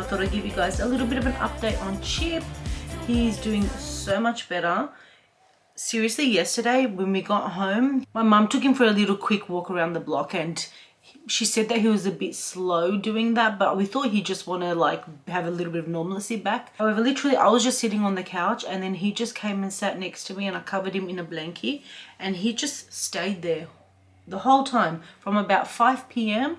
thought I'd give you guys a little bit of an update on Chip. He's doing so much better. Seriously, yesterday when we got home, my mum took him for a little quick walk around the block, and she said that he was a bit slow doing that, but we thought he'd just want to like have a little bit of normalcy back. However, literally I was just sitting on the couch and then he just came and sat next to me, and I covered him in a blankie, and he just stayed there the whole time from about 5 p.m.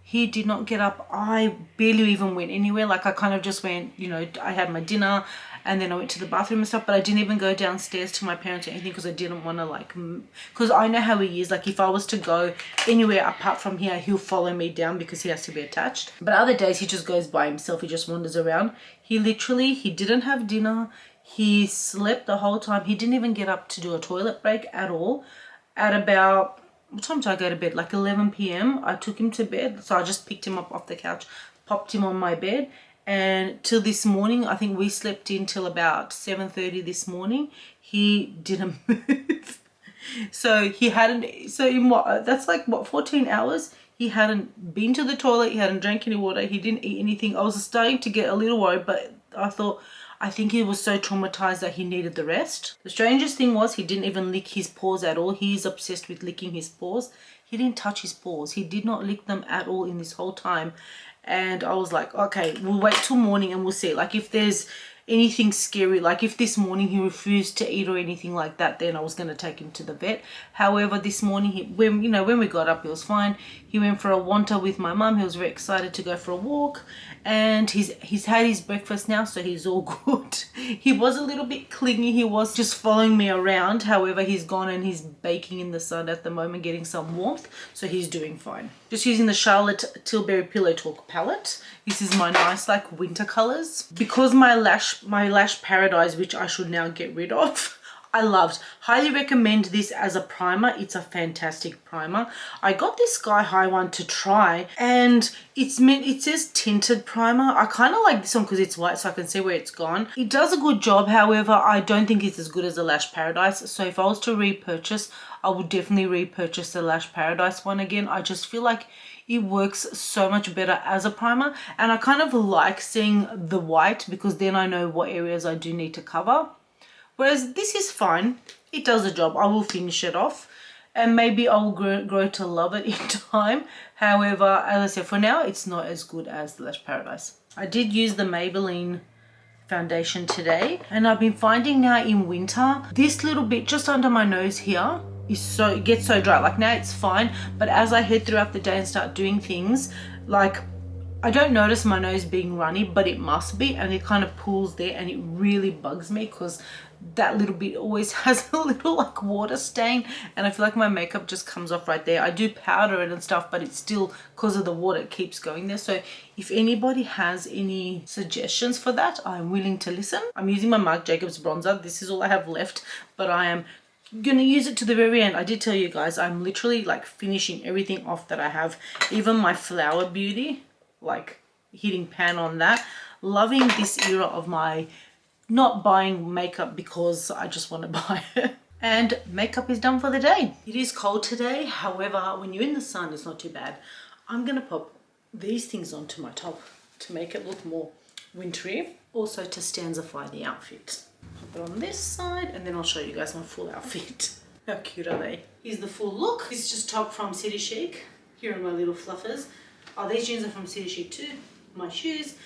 He did not get up. I barely even went anywhere. Like I kind of just went, you know, I had my dinner and then I went to the bathroom and stuff, but I didn't even go downstairs to my parents or anything because I didn't want to like, because I know how he is. Like if I was to go anywhere apart from here, he'll follow me down because he has to be attached. But other days he just goes by himself. He just wanders around. He didn't have dinner. He slept the whole time. He didn't even get up to do a toilet break at all. At about, what time did I go to bed? Like 11 p.m. I took him to bed. So I just picked him up off the couch, popped him on my bed. And till this morning, I think we slept in till about 7:30 this morning. He didn't move. So he hadn't, so in what, that's like what, 14 hours? He hadn't been to the toilet. He hadn't drank any water. He didn't eat anything. I was starting to get a little worried, but I think he was so traumatized that he needed the rest. The strangest thing was he didn't even lick his paws at all. He's obsessed with licking his paws. He didn't touch his paws. He did not lick them at all in this whole time. And I was like, okay, we'll wait till morning and we'll see. Like if there's anything scary, like if this morning he refused to eat or anything like that, then I was going to take him to the vet. However, this morning, when we got up, he was fine. He went for a wander with my mum. He was very excited to go for a walk, and he's had his breakfast now, so he's all good. He was a little bit clingy. He was just following me around. However, he's gone and he's baking in the sun at the moment, getting some warmth, so he's doing fine. Just using the Charlotte Tilbury Pillow Talk palette. This is my nice like winter colors. Because my lash paradise, which I should now get rid of, I loved. Highly recommend this as a primer. It's a fantastic primer. I got this Sky High one to try, and it says tinted primer. I kind of like this one because it's white so I can see where it's gone. It does a good job. However, I don't think it's as good as the Lash Paradise. So if I was to repurchase, I would definitely repurchase the Lash Paradise one again. I just feel like it works so much better as a primer, and I kind of like seeing the white because then I know what areas I do need to cover. Whereas this is fine. It does the job. I will finish it off and maybe I will grow to love it in time. However, as I said, for now, it's not as good as the Lash Paradise. I did use the Maybelline foundation today, and I've been finding now in winter, this little bit just under my nose here, it gets so dry. Like now it's fine, but as I head throughout the day and start doing things, like I don't notice my nose being runny, but it must be, and it kind of pools there, and it really bugs me because that little bit always has a little like water stain, and I feel like my makeup just comes off right there. I do powder it and stuff, but it's still, because of the water, it keeps going there. So if anybody has any suggestions for that, I'm willing to listen. I'm using my Marc Jacobs bronzer. This is all I have left, but I am gonna use it to the very end. I did tell you guys, I'm literally like finishing everything off that I have, even my Flower Beauty, like hitting pan on that. Loving this era of my not buying makeup because I just want to buy it. And makeup is done for the day. It is cold today, however, when you're in the sun, it's not too bad. I'm gonna pop these things onto my top to make it look more wintry, also to stanzify the outfit. Pop it on this side, and then I'll show you guys my full outfit. How cute are they? Here's the full look. This is just top from City Chic. Here are my little fluffers. Oh, these jeans are from City Chic too. My shoes,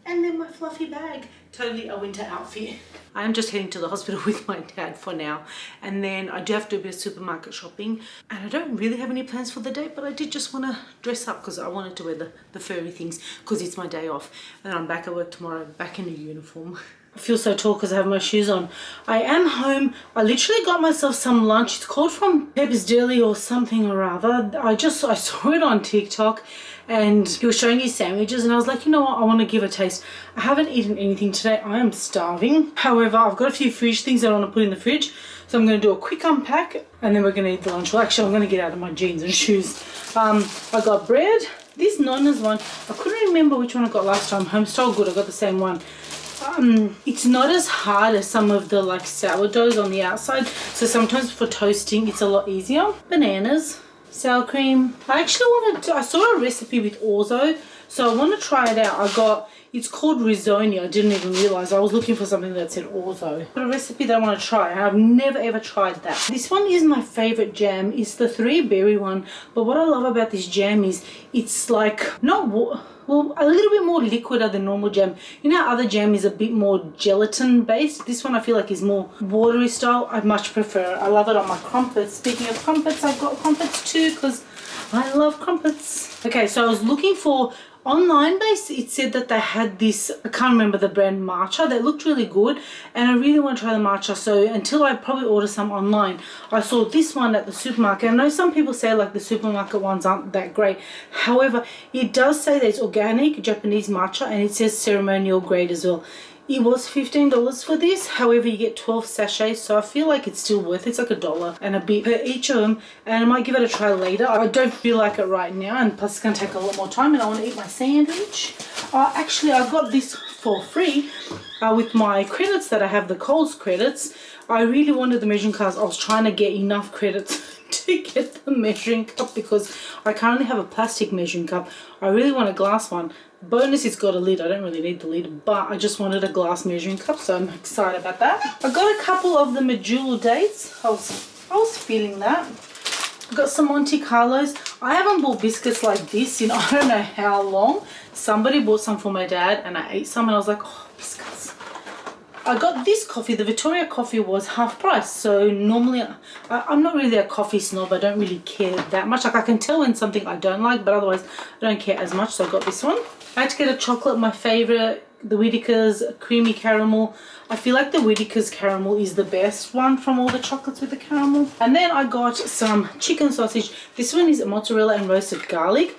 and then my fluffy bag. Totally a winter outfit. I am just heading to the hospital with my dad for now, and then I do have to do a bit of supermarket shopping, and I don't really have any plans for the day, but I did just want to dress up because I wanted to wear the furry things because it's my day off, and I'm back at work tomorrow, back in a uniform. I feel so tall because I have my shoes on. I am home. I literally got myself some lunch. It's called from Pepper's Deli or something or other. I saw it on TikTok, and he was showing his sandwiches, and I was like, you know what, I want to give a taste. I haven't eaten anything today. I am starving. However, I've got a few fridge things that I want to put in the fridge, so I'm going to do a quick unpack and then we're going to eat the lunch. Well, actually, I'm going to get out of my jeans and shoes. I got bread. This Nonna's one, I couldn't remember which one I got last time. Home Style Good, I got the same one. It's not as hard as some of the like sourdoughs on the outside, so sometimes for toasting it's a lot easier. Bananas, sour cream. I saw a recipe with orzo, So I want to try it out. It's called risoni. I didn't even realize. I was looking for something that said orzo. A recipe that I want to try. I've never ever tried that. This one is my favorite jam. It's the 3-berry one. But what I love about this jam is it's like not well, a little bit more liquider than normal jam. You know how other jam is a bit more gelatin based? This one I feel like is more watery style. I much prefer it. I love it on my crumpets. Speaking of crumpets, I've got crumpets too because I love crumpets. Okay, so I was looking for online base. It said that they had this, I can't remember the brand, matcha. They looked really good and I really want to try the matcha. So until I probably order some online, I saw this one at the supermarket. I know some people say like the supermarket ones aren't that great. However, it does say that it's organic Japanese matcha and it says ceremonial grade as well. It was $15 for this. However, you get 12 sachets, so I feel like it's still worth it. It's like $1 and a bit per each of them, and I might give it a try later. I don't feel like it right now, and plus it's going to take a lot more time, and I want to eat my sandwich. Actually, I got this for free with my credits that I have, the Coles credits. I really wanted the measuring cups. I was trying to get enough credits to get the measuring cup because I currently have a plastic measuring cup. I really want a glass one. Bonus, it's got a lid. I don't really need the lid, but I just wanted a glass measuring cup, so I'm excited about that. I got a couple of the medjool dates. I was feeling that. I got some Monte Carlos. I haven't bought biscuits like this in I don't know how long. Somebody bought some for my dad and I ate some and I was like, oh, biscuits. I got this coffee. The Victoria coffee was half price, so normally I'm not really a coffee snob. I don't really care that much. Like I can tell when something I don't like, but otherwise I don't care as much, so I got this one. I had to get a chocolate, my favorite, the Whittaker's creamy caramel. I feel like the Whittaker's caramel is the best one from all the chocolates with the caramel. And then I got some chicken sausage. This one is mozzarella and roasted garlic.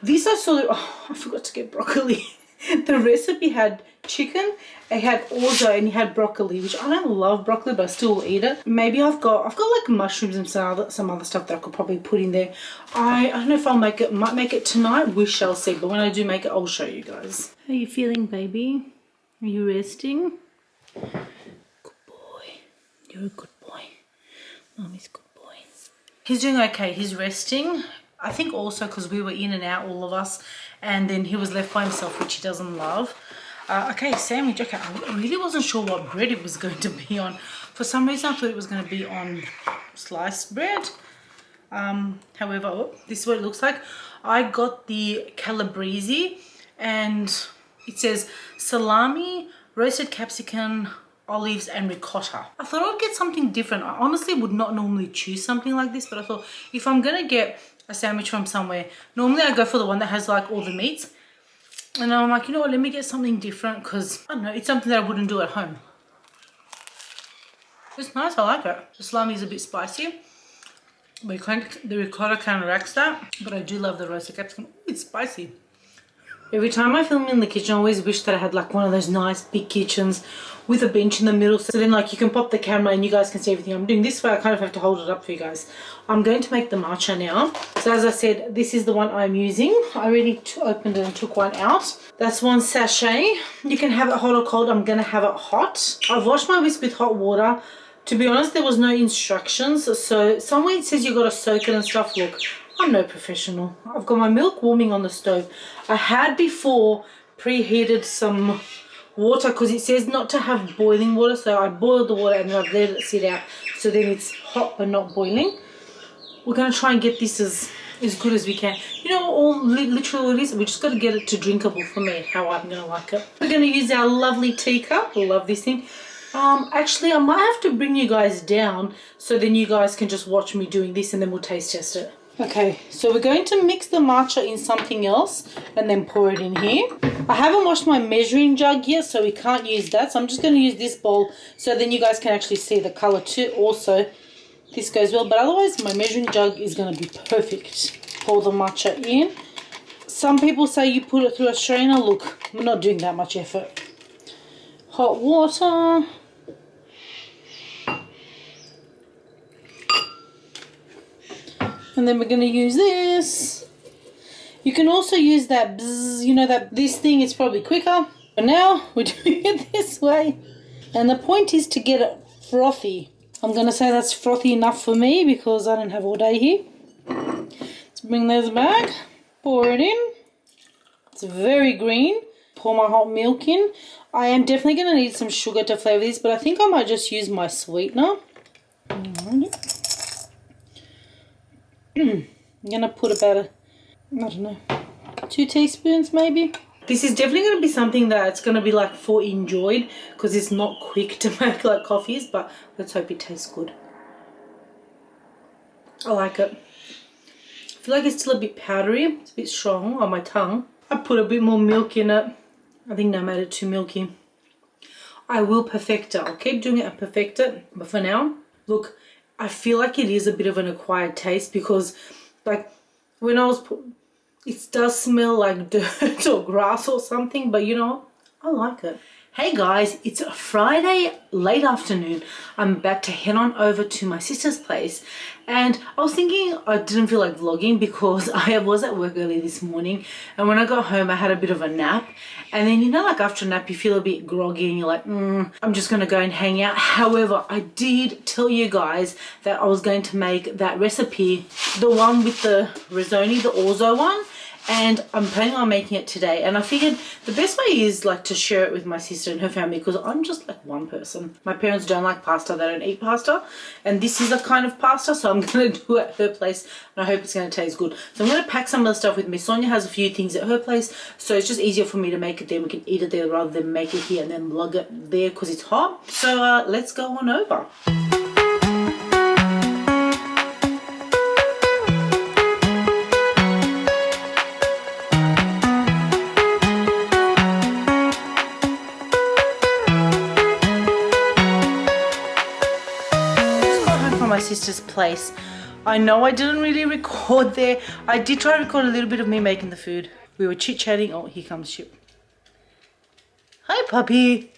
This I saw, oh, I forgot to get broccoli. The recipe had chicken, it had orzo, and it had broccoli, which I don't love broccoli, but I still will eat it. Maybe I've got like mushrooms and some other stuff that I could probably put in there. I don't know if I'll make it, might make it tonight, we shall see, but when I do make it, I'll show you guys. How are you feeling, baby? Are you resting? Good boy. You're a good boy. Mommy's good boy. He's doing okay, he's resting. I think also because we were in and out, all of us, and then he was left by himself, which he doesn't love. Okay, sandwich. Okay, I really wasn't sure what bread it was going to be on. For some reason, I thought it was going to be on sliced bread. However, oh, this is what it looks like. I got the calabrese, and it says salami, roasted capsicum, olives, and ricotta. I thought I'd get something different. I honestly would not normally choose something like this, but I thought if I'm going to get a sandwich from somewhere, normally I go for the one that has like all the meats. And I'm like, you know what, let me get something different because, I don't know, it's something that I wouldn't do at home. It's nice, I like it. The salami is a bit spicy. The ricotta counteracts that, but I do love the roasted capsicum. Ooh, it's spicy. Every time I film in the kitchen, I always wish that I had like one of those nice big kitchens with a bench in the middle, so then like you can pop the camera and you guys can see everything I'm doing. This way I kind of have to hold it up for you guys. I'm going to make the matcha now. So as I said, this is the one I'm using. I already opened it and took one out. That's 1 sachet. You can have it hot or cold. I'm going to have it hot. I've washed my whisk with hot water. To be honest, there was no instructions. So somewhere it says you got to soak it and stuff. Look, I'm no professional. I've got my milk warming on the stove. I had before preheated some water because it says not to have boiling water, so I boiled the water and then I've let it sit out so then it's hot but not boiling. We're going to try and get this as good as we can. You know, literally what it is, we just got to get it to drinkable for me, how I'm going to like it. We're going to use our lovely teacup. I love this thing. Actually I might have to bring you guys down so then you guys can just watch me doing this and then we'll taste test it. Okay, so we're going to mix the matcha in something else and then pour it in here. I haven't washed my measuring jug yet, so we can't use that. So I'm just going to use this bowl so then you guys can actually see the color too. Also, this goes well, but otherwise my measuring jug is going to be perfect. Pour the matcha in. Some people say you put it through a strainer. Look, we're not doing that much effort. Hot water. And then we're going to use this. You can also use that bzzz, you know, this thing is probably quicker. But now we're doing it this way. And the point is to get it frothy. I'm going to say that's frothy enough for me because I don't have all day here. Let's bring those back. Pour it in. It's very green. Pour my hot milk in. I am definitely going to need some sugar to flavour this, but I think I might just use my sweetener. I'm going to put about I don't know, 2 teaspoons maybe. This is definitely going to be something that's going to be like for enjoyed, because it's not quick to make like coffees, but let's hope it tastes good. I like it. I feel like it's still a bit powdery. It's a bit strong on my tongue. I put a bit more milk in it. I think I made it too milky. I will perfect it. I'll keep doing it and perfect it. But for now, look, I feel like it is a bit of an acquired taste, because like when I was it does smell like dirt or grass or something, but you know, I like it. Hey guys, it's a Friday late afternoon. I'm about to head on over to my sister's place, and I was thinking I didn't feel like vlogging because I was at work early this morning, and when I got home I had a bit of a nap, and then you know, like after a nap you feel a bit groggy and you're like, I'm just gonna go and hang out. However, I did tell you guys that I was going to make that recipe, the one with the risotto, the orzo one, and I'm planning on making it today. And I figured the best way is like to share it with my sister and her family, because I'm just like one person. My parents don't like pasta, they don't eat pasta, and this is a kind of pasta, so I'm gonna do it at her place, and I hope it's gonna taste good. So I'm gonna pack some of the stuff with me. Sonia has a few things at her place, so it's just easier for me to make it there. We can eat it there rather than make it here and then lug it there because it's hot. So let's go on over. My sister's place. I know I didn't really record there. I did try to record a little bit of me making the food. We were chit-chatting. Oh, here comes Chip. Hi, puppy.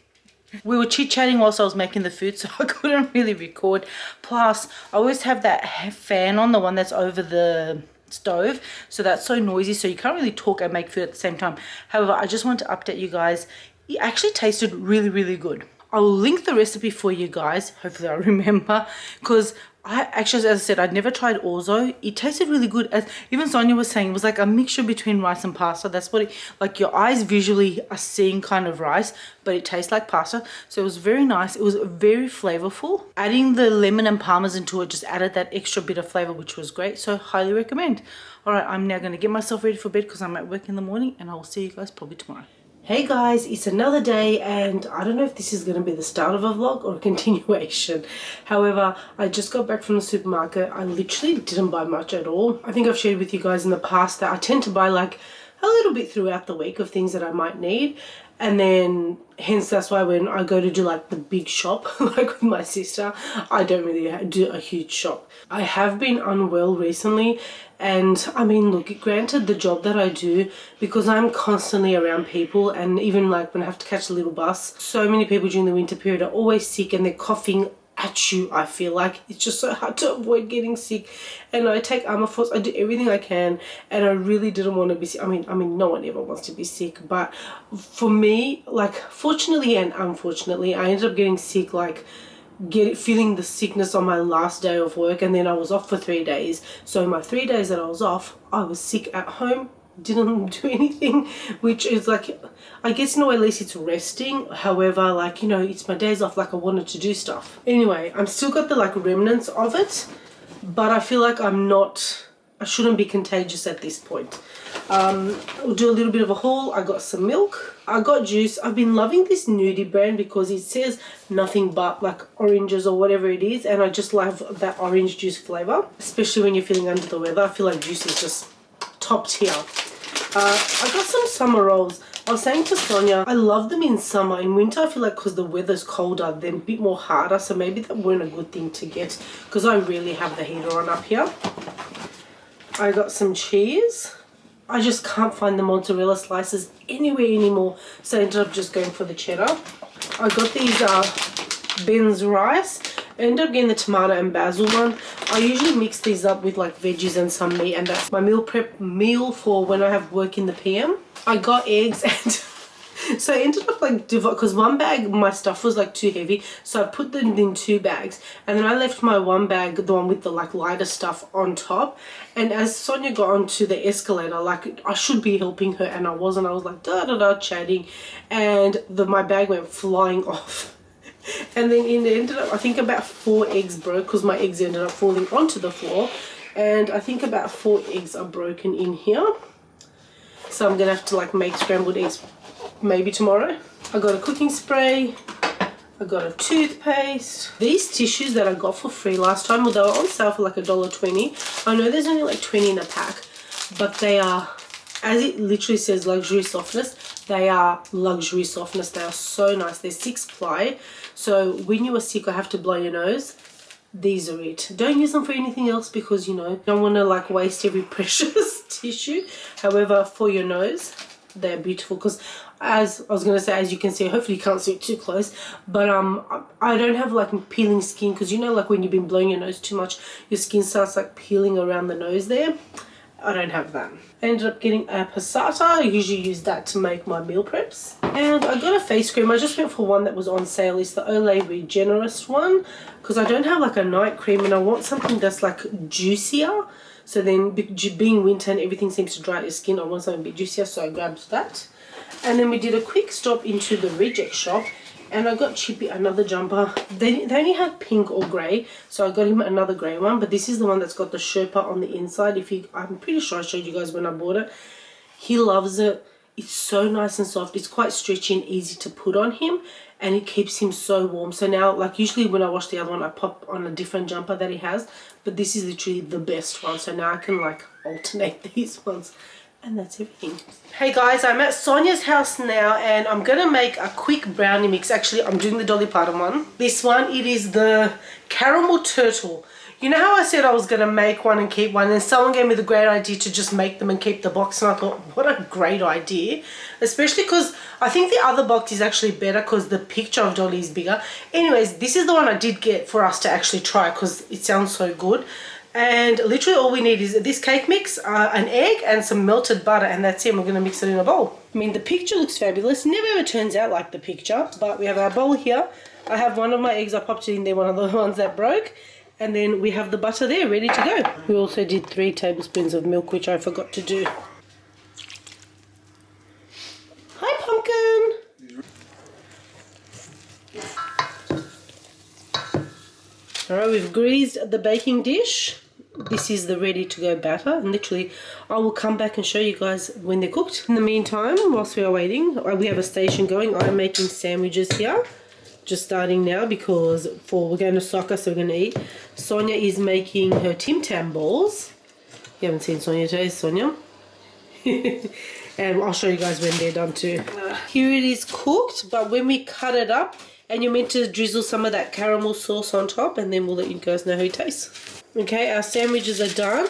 We were chit-chatting whilst I was making the food, so I couldn't really record. Plus, I always have that fan on, the one that's over the stove, so that's so noisy, so you can't really talk and make food at the same time. However, I just want to update you guys. It actually tasted really, really good. I will link the recipe for you guys. Hopefully I remember, because I actually, as I said, I'd never tried orzo. It tasted really good. As even Sonia was saying, it was like a mixture between rice and pasta. That's what it, like your eyes visually are seeing kind of rice, but it tastes like pasta. So it was very nice. It was very flavorful. Adding the lemon and parmesan to it just added that extra bit of flavor, which was great. So highly recommend. All right, I'm now going to get myself ready for bed because I'm at work in the morning, and I will see you guys probably tomorrow. Hey guys, it's another day, and I don't know if this is going to be the start of a vlog or a continuation. However, I just got back from the supermarket. I literally didn't buy much at all. I think I've shared with you guys in the past that I tend to buy like a little bit throughout the week of things that I might need, and then hence that's why when I go to do like the big shop like with my sister, I don't really do a huge shop. I have been unwell recently, and I mean, look, granted, the job that I do, because I'm constantly around people, and even like when I have to catch a little bus, so many people during the winter period are always sick and they're coughing at you. I feel like it's just so hard to avoid getting sick, and I take Force. I do everything I can, and I really didn't want to be sick. I mean no one ever wants to be sick, but for me, like, fortunately and unfortunately, I ended up getting sick, like feeling the sickness on my last day of work, and then I was off for 3 days. So my 3 days that I was off, I was sick at home, didn't do anything, which is like, I guess in a way at least it's resting. However, like, you know, it's my days off, like I wanted to do stuff. Anyway, I'm still got the like remnants of it, but I feel like I shouldn't be contagious at this point. We'll do a little bit of a haul. I got some milk, I got juice. I've been loving this Nudie brand because it says nothing but like oranges or whatever it is, and I just love that orange juice flavor, especially when you're feeling under the weather. I feel like juice is just top tier. I got some summer rolls. I was saying to Sonia, I love them in summer. In winter, I feel like because the weather's colder, they're a bit more harder, so maybe that weren't a good thing to get, because I really have the heater on up here. I got some cheese. I just can't find the mozzarella slices anywhere anymore, so I ended up just going for the cheddar. I got these Ben's rice. I ended up getting the tomato and basil one. I usually mix these up with like veggies and some meat, and that's my meal prep meal for when I have work in the PM. I got eggs, and So I ended up like, because one bag, my stuff was like too heavy. So I put them in 2 bags. And then I left my one bag, the one with the like lighter stuff on top. And as Sonia got onto the escalator, like I should be helping her and I wasn't. I was like da da da chatting. And my bag went flying off. And then it ended up, I think about 4 eggs broke because my eggs ended up falling onto the floor. And I think about 4 eggs are broken in here. So I'm gonna have to like make scrambled eggs maybe tomorrow. I got a cooking spray. I got a toothpaste. These tissues that I got for free last time, well, they were on sale for like $1.20. I know there's only like 20 in a pack, but they are, as it literally says, luxury softness. They are luxury softness. They are so nice. They're 6-ply. So when you are sick or have to blow your nose, these are it. Don't use them for anything else because, you know, don't want to like waste every precious tissue. However, for your nose, they're beautiful because, as I was going to say, as you can see, hopefully you can't see it too close, but I don't have like peeling skin because, you know, like when you've been blowing your nose too much, your skin starts like peeling around the nose there. I don't have that. I ended up getting a passata. I usually use that to make my meal preps. And I got a face cream. I just went for one that was on sale. It's the Olay Regenerist one because I don't have like a night cream and I want something that's like juicier. So then being winter and everything seems to dry out your skin, I want something a bit juicier, so I grabbed that. And then we did a quick stop into the reject shop and I got Chippy another jumper. They only had pink or grey, so I got him another grey one, but this is the one that's got the Sherpa on the inside. I'm pretty sure I showed you guys when I bought it. He loves it. It's so nice and soft. It's quite stretchy and easy to put on him, and it keeps him so warm. So now, like usually when I wash the other one, I pop on a different jumper that he has, but this is literally the best one. So now I can like alternate these ones. And that's everything. Hey guys, I'm at Sonia's house now and I'm gonna make a quick brownie mix. Actually, I'm doing the Dolly Parton one. This one, it is the caramel turtle. You know how I said I was gonna make one and keep one, and someone gave me the great idea to just make them and keep the box, and I thought, what a great idea. Especially because I think the other box is actually better because the picture of Dolly is bigger. Anyways, this is the one I did get for us to actually try because it sounds so good. And literally all we need is this cake mix, an egg and some melted butter, and that's it. We're going to mix it in a bowl. I mean, the picture looks fabulous. Never ever turns out like the picture, but we have our bowl here. I have one of my eggs. I popped it in there, one of the ones that broke. And then we have the butter there ready to go. We also did 3 tablespoons of milk, which I forgot to do. Hi, pumpkin. All right, we've greased the baking dish. This is the ready to go batter, and literally I will come back and show you guys when they're cooked. In the meantime, whilst we are waiting, we have a station going. I'm making sandwiches here, just starting now because we're going to soccer, so we're going to eat. Sonia is making her Tim Tam balls. You haven't seen Sonia today, Sonia. And I'll show you guys when they're done too. Here it is cooked, but when we cut it up, and you're meant to drizzle some of that caramel sauce on top, and then we'll let you guys know how it tastes. Okay, our sandwiches are done.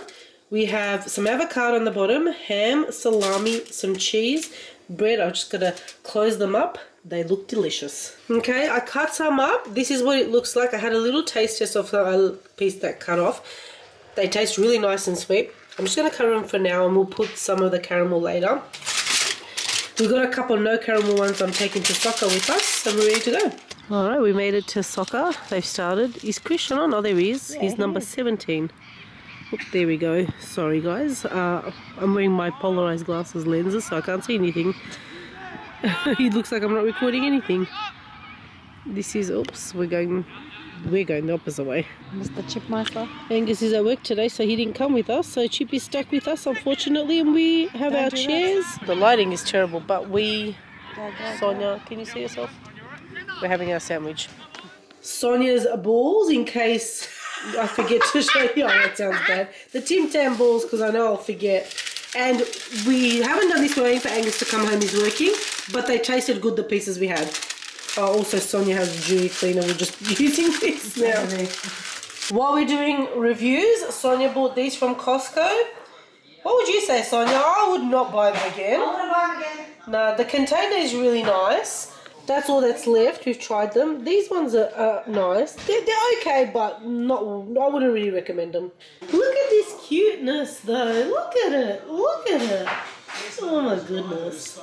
We have some avocado on the bottom, ham, salami, some cheese, bread. I'm just gonna close them up. They look delicious. Okay, I cut some up. This is what it looks like. I had a little taste test of a piece that cut off. They taste really nice and sweet. I'm just gonna cover them for now, and we'll put some of the caramel later. We've got a couple no caramel ones I'm taking to soccer with us, and we're ready to go. Alright, we made it to soccer. They've started. Is Christian on? Oh, there he is. Yeah, he's number 17. Oh, there we go. Sorry, guys. I'm wearing my polarized glasses lenses, so I can't see anything. It looks like I'm not recording anything. This is, oops, we're going the opposite way. Mr. Chipmeister. Angus is at work today, so he didn't come with us. So Chippy's stuck with us, unfortunately, and we have our chairs. The lighting is terrible, but Sonia, can you see yourself? We're having our sandwich. Sonia's balls, in case I forget to show you. Oh, that sounds bad. The Tim Tam balls, because I know I'll forget. And we haven't done this. We're waiting for Angus to come home. He's working, but they tasted good, the pieces we had. Also, Sonia has a jewelry cleaner. We're just using this now. While we're doing reviews, Sonia bought these from Costco. What would you say, Sonia? I would not buy them again. I wouldn't buy them again. No, the container is really nice. That's all that's left. We've tried them. These ones are nice. They're okay, but not. I wouldn't really recommend them. Look at this cuteness, though. Look at it. Look at it. Oh my goodness.